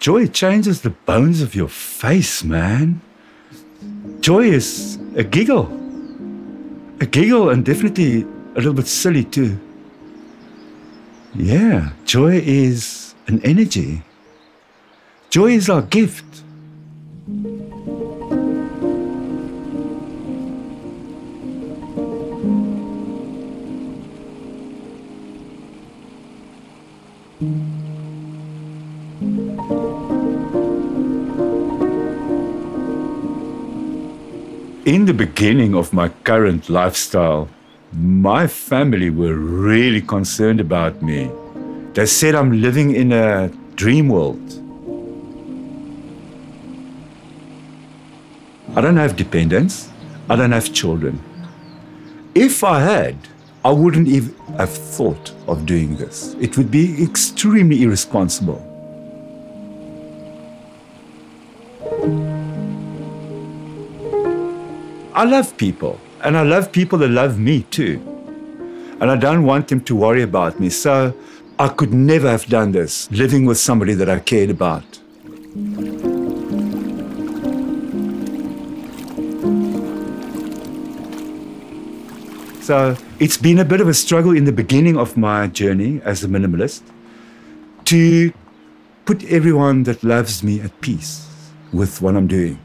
Joy changes the bones of your face, man. Joy is a giggle. A giggle, and definitely a little bit silly too. Yeah, joy is an energy. Joy is our gift. In the beginning of my current lifestyle, my family were really concerned about me. They said I'm living in a dream world. I don't have dependents. I don't have children. If I had, I wouldn't even have thought of doing this. It would be extremely irresponsible. I love people, and I love people that love me too. And I don't want them to worry about me, so I could never have done this, living with somebody that I cared about. So it's been a bit of a struggle in the beginning of my journey as a minimalist to put everyone that loves me at peace with what I'm doing.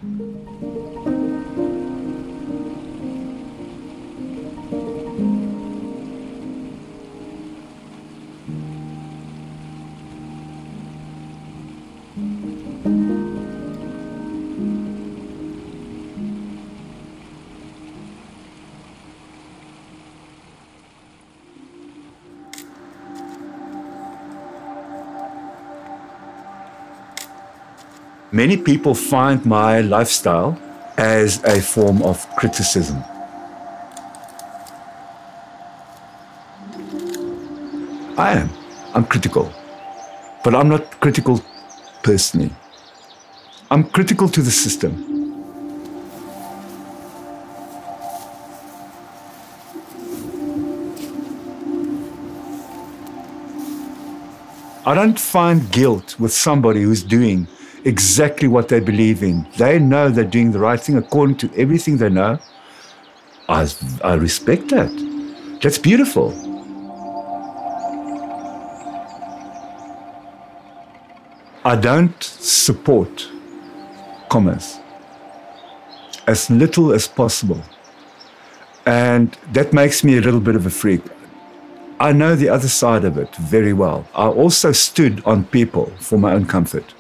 Many people find my lifestyle as a form of criticism. I am. I'm critical. But I'm not critical personally. I'm critical to the system. I don't find guilt with somebody who's doing exactly what they believe in. They know they're doing the right thing according to everything they know. I respect that. That's beautiful. I don't support commerce as little as possible. And that makes me a little bit of a freak. I know the other side of it very well. I also stood on people for my own comfort.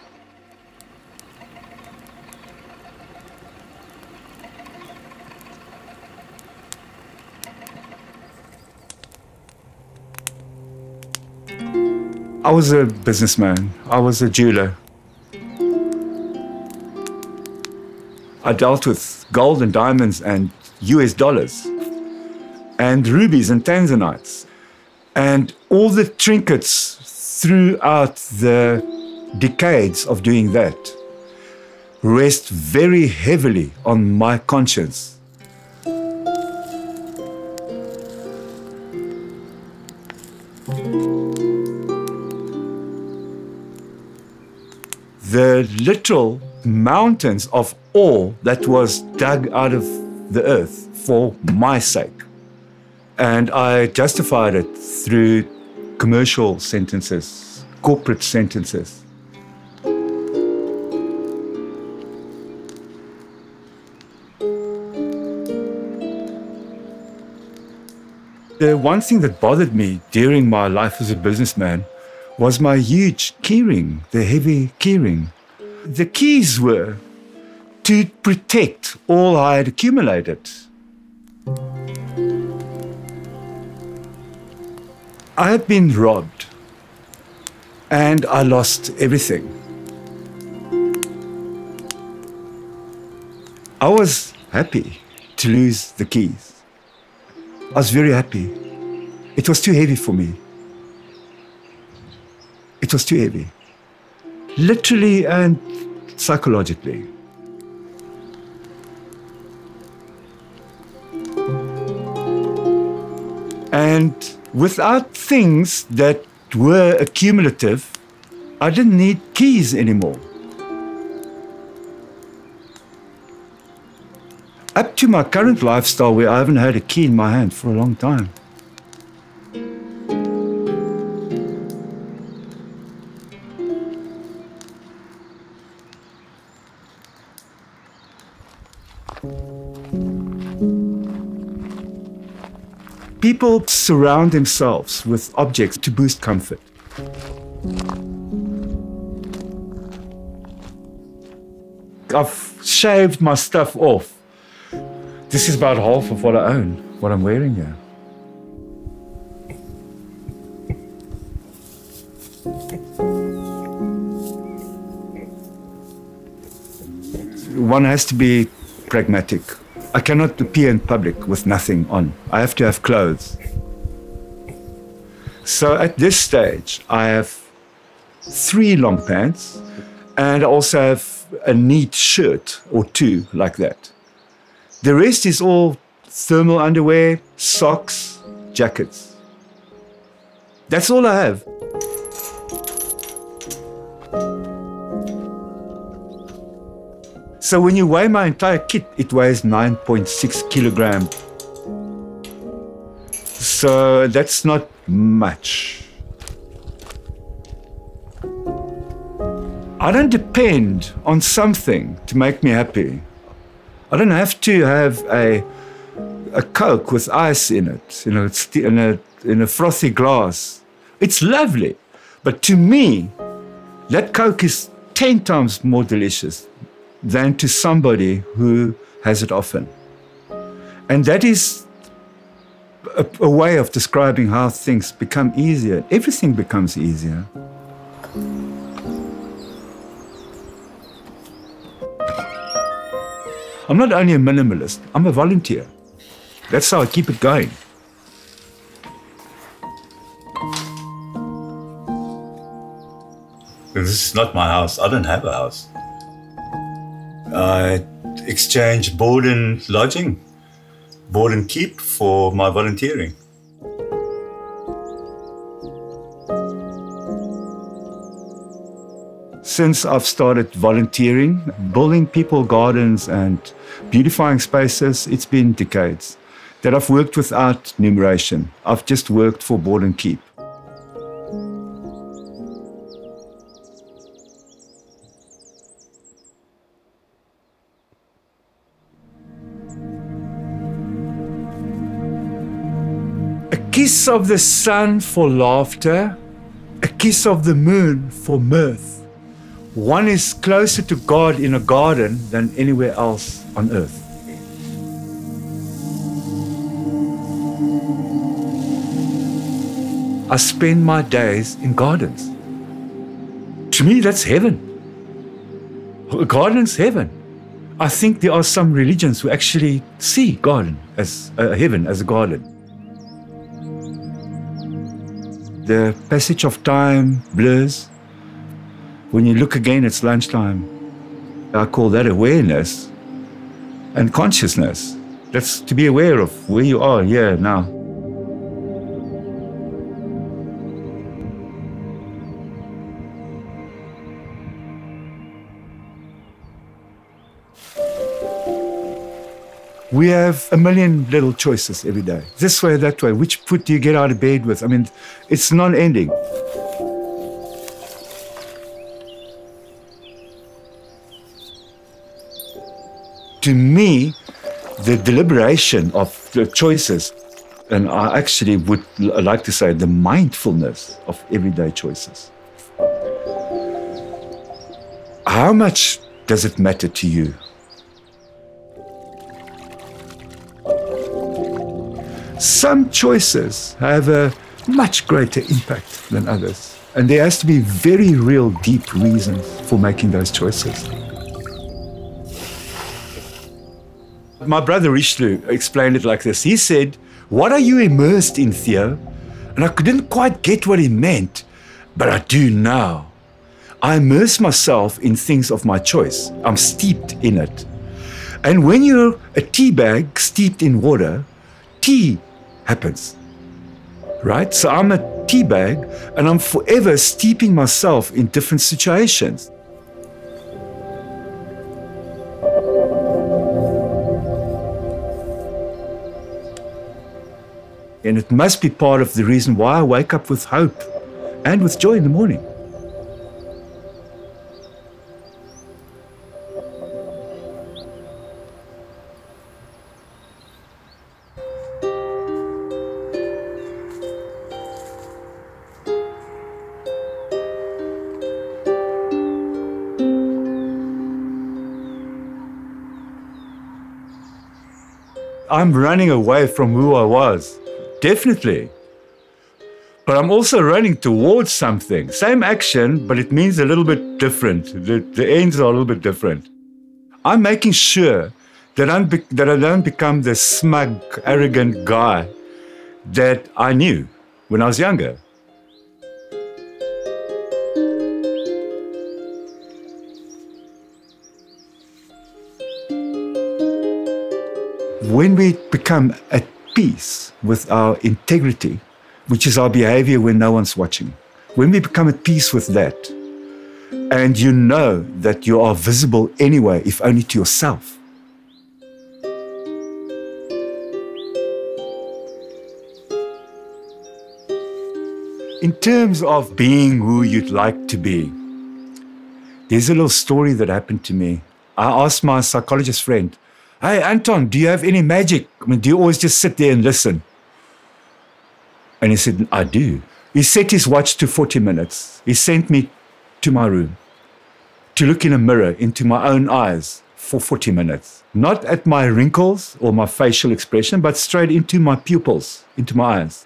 I was a businessman. I was a jeweler. I dealt with gold and diamonds and US dollars and rubies and tanzanites and all the trinkets throughout the decades of doing that rest very heavily on my conscience. The literal mountains of ore that was dug out of the earth for my sake. And I justified it through commercial sentences, corporate sentences. The one thing that bothered me during my life as a businessman was my huge keyring, the heavy keyring. The keys were to protect all I had accumulated. I had been robbed and I lost everything. I was happy to lose the keys. I was very happy. It was too heavy for me. It was too heavy, literally and psychologically. And without things that were accumulative, I didn't need keys anymore. up to my current lifestyle where I haven't had a key in my hand for a long time. People surround themselves with objects to boost comfort. I've shaved my stuff off. This is about half of what I own, what I'm wearing here. One has to be pragmatic. I cannot appear in public with nothing on. I have to have clothes. So at this stage, I have 3 long pants, and I also have a neat shirt or 2 like that. The rest is all thermal underwear, socks, jackets. That's all I have. So when you weigh my entire kit, it weighs 9.6 kilograms. So that's not much. I don't depend on something to make me happy. I don't have to have a Coke with ice in it, in a frothy glass. It's lovely. But to me, that Coke is 10 times more delicious than to somebody who has it often. And that is a way of describing how things become easier. Everything becomes easier. I'm not only a minimalist, I'm a volunteer. That's how I keep it going. This is not my house. I don't have a house. I exchange board and lodging, board and keep for my volunteering. Since I've started volunteering, building people gardens and beautifying spaces, it's been decades that I've worked without numeration. I've just worked for board and keep. A kiss of the sun for laughter, a kiss of the moon for mirth. One is closer to God in a garden than anywhere else on earth. I spend my days in gardens. To me, that's heaven. A garden's heaven. I think there are some religions who actually see garden as heaven, as a garden. The passage of time blurs. When you look again, it's lunchtime. I call that awareness and consciousness. That's to be aware of where you are here now. We have a million little choices every day. This way, that way. Which foot do you get out of bed with? I mean, it's non-ending. To me, the deliberation of the choices, and I actually would like to say the mindfulness of everyday choices. How much does it matter to you? Some choices have a much greater impact than others, and there has to be very real, deep reasons for making those choices. My brother Richelieu explained it like this. He said, "What are you immersed in, Theo?" And I didn't quite get what he meant, but I do now. I immerse myself in things of my choice. I'm steeped in it. And when you're a tea bag steeped in water, tea happens, right? So I'm a tea bag and I'm forever steeping myself in different situations. And it must be part of the reason why I wake up with hope and with joy in the morning. I'm running away from who I was, definitely. But I'm also running towards something. Same action, but it means a little bit different. The ends are a little bit different. I'm making sure that I don't become the smug, arrogant guy that I knew when I was younger. When we become at peace with our integrity, which is our behavior when no one's watching, when we become at peace with that, and you know that you are visible anyway, if only to yourself, in terms of being who you'd like to be, there's a little story that happened to me. I asked my psychologist friend, "Hey, Anton, do you have any magic? I mean, do you always just sit there and listen?" And he said, "I do." He set his watch to 40 minutes. He sent me to my room to look in a mirror into my own eyes for 40 minutes. Not at my wrinkles or my facial expression, but straight into my pupils, into my eyes.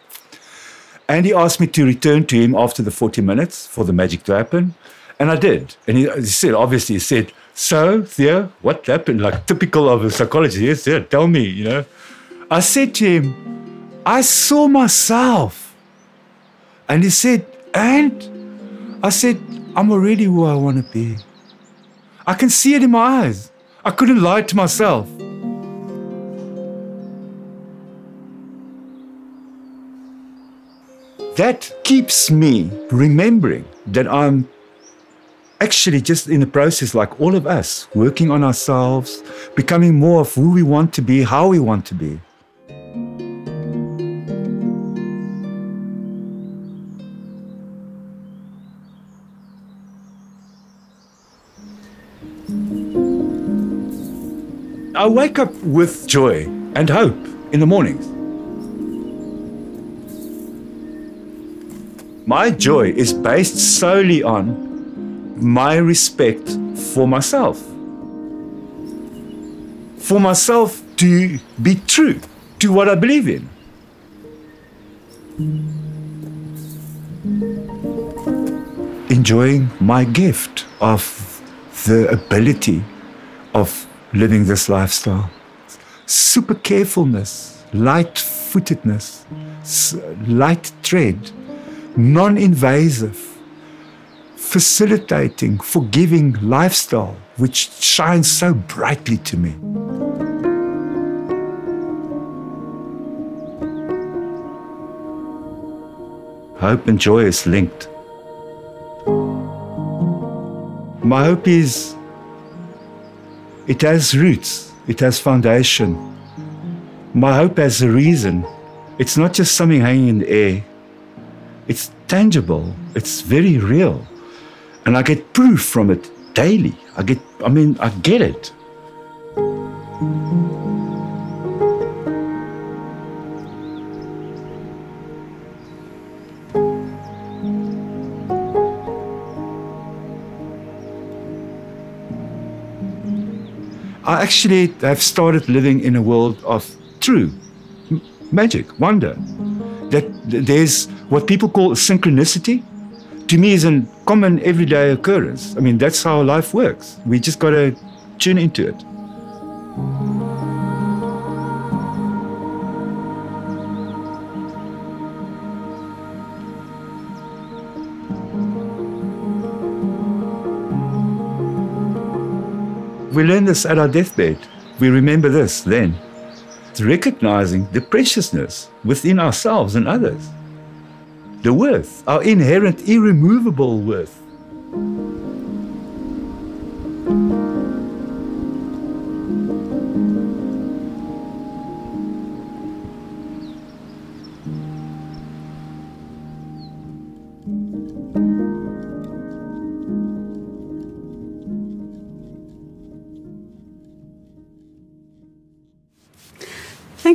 And he asked me to return to him after the 40 minutes for the magic to happen. And I did. And he said, obviously, he said, "So, Theo, what happened?" Like typical of a psychologist. Yes, yeah, tell me, you know. I said to him, "I saw myself." And he said, "And?" I said, "I'm already who I want to be. I can see it in my eyes. I couldn't lie to myself." That keeps me remembering that I'm actually just in the process, like all of us, working on ourselves, becoming more of who we want to be, how we want to be. I wake up with joy and hope in the mornings. My joy is based solely on my respect for myself. For myself to be true to what I believe in. Enjoying my gift of the ability of living this lifestyle. Super carefulness, light-footedness, light tread, non-invasive, facilitating, forgiving lifestyle, which shines so brightly to me. Hope and joy is linked. My hope is, it has roots, it has foundation. My hope has a reason. It's not just something hanging in the air. It's tangible, it's very real. And I get proof from it daily. I get it. I actually have started living in a world of true magic, wonder. That there's what people call synchronicity. To me, is a common everyday occurrence. I mean, that's how life works. We just got to tune into it. We learn this at our deathbed. We remember this then. It's recognizing the preciousness within ourselves and others. The worth, our inherent, irremovable worth.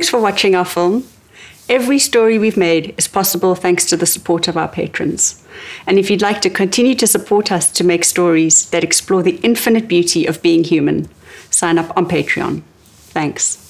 Thanks for watching our film. Every story we've made is possible thanks to the support of our patrons. And if you'd like to continue to support us to make stories that explore the infinite beauty of being human, sign up on Patreon. Thanks.